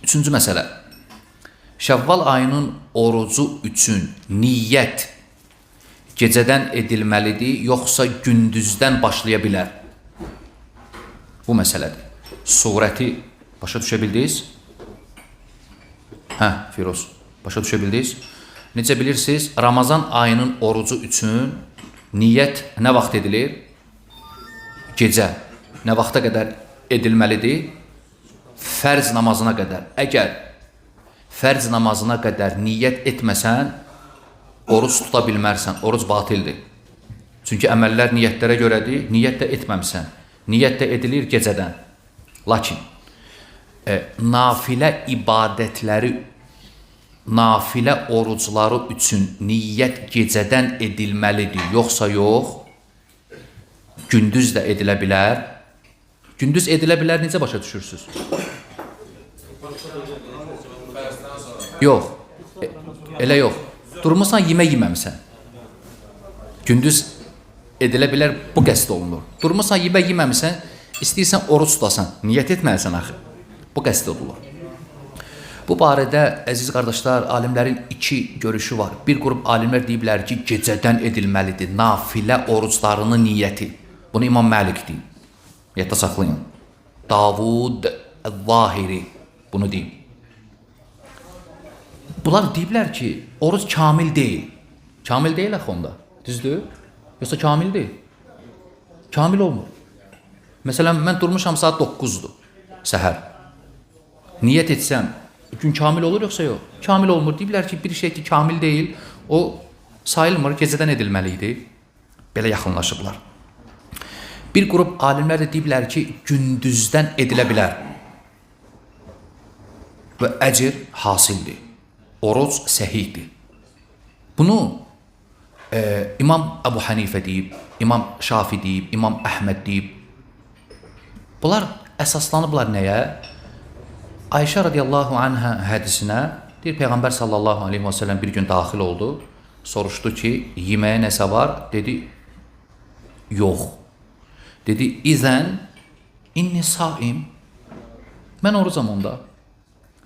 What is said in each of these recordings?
Üçüncü məsələ. Şəvval ayının orucu üçün niyyət gecədən edilməlidir, yoxsa gündüzdən başlaya bilər? Bu məsələdir. Surəti başa düşə bildiniz? Firoz, başa düşə bildiniz? Necə bilirsiniz, Ramazan ayının orucu üçün niyyət nə vaxt edilir? Gecə. Nə vaxta qədər edilməlidir? Fərz namazına qədər. Əgər fərz namazına qədər niyyət etməsən, oruç tuta bilmərsən, oruc batildir. Çünki əməllər niyyətlərə görədir, niyyət də etməmsən. Niyyət də edilir gecədən. Lakin, nafilə ibadətləri, nafilə orucları üçün niyyət gecədən edilməlidir, yoxsa yox, gündüz də edilə bilər. Gündüz edilə bilər, necə başa düşürsünüz? Yox, elə yox. Durmusan, yeməmsən. Gündüz edilə bilər, bu qəsd olunur. Durmusan, yeməmsən, istəyirsən oruç tutasan, niyyət etməlisən axı. Bu qəsd olunur. Bu barədə, əziz qardaşlar, alimlərin iki görüşü var. Bir qrup alimlər deyiblər ki, gecədən edilməlidir, nafilə oruclarının niyyəti. Bunu İmam Məlik deyib. Yadda saxlayın. Davud Zahiri bunu deyib. Bunlar deyiblər ki, oruc kamil deyil. Kamil deyil axı onda. Düzdür? Yoxsa kamil deyil. Kamil olmur. Məsələn, mən durmuşam saat 9-dur səhər. Niyyət etsəm, gün kamil olur yoxsa yox? Kamil olmur. Deyiblər ki, bir şey ki, kamil deyil, o sayılmır, gecədən edilməliydi. Belə yaxınlaşıblar. Bir qrup alimlər də deyiblər ki, gündüzdən edilə bilər. Və əcr hasildir. Oruc səhihdir. Bunu İmam Əbu Hənifə deyib, İmam Şafi deyib, İmam Əhməd deyib. Bunlar əsaslanıblar nəyə? Ayşə radiyallahu anhə hədisinə, deyir, Peyğəmbər sallallahu aleyhi və səlləm bir gün daxil oldu, soruşdu ki, yeməyə nəsə var? Dedi, yox. Dedi, İzən, inni saim, mən orucam onda.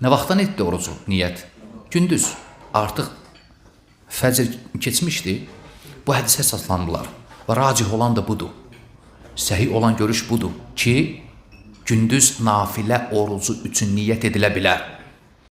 Nə vaxtdan etdi orucu, niyyət? Gündüz, artıq fəcr keçmişdi, bu hədisə əsaslandılar. Və racih olan da budur. Səhih olan görüş budur ki, gündüz nafilə orucu üçün niyyət edilə bilər.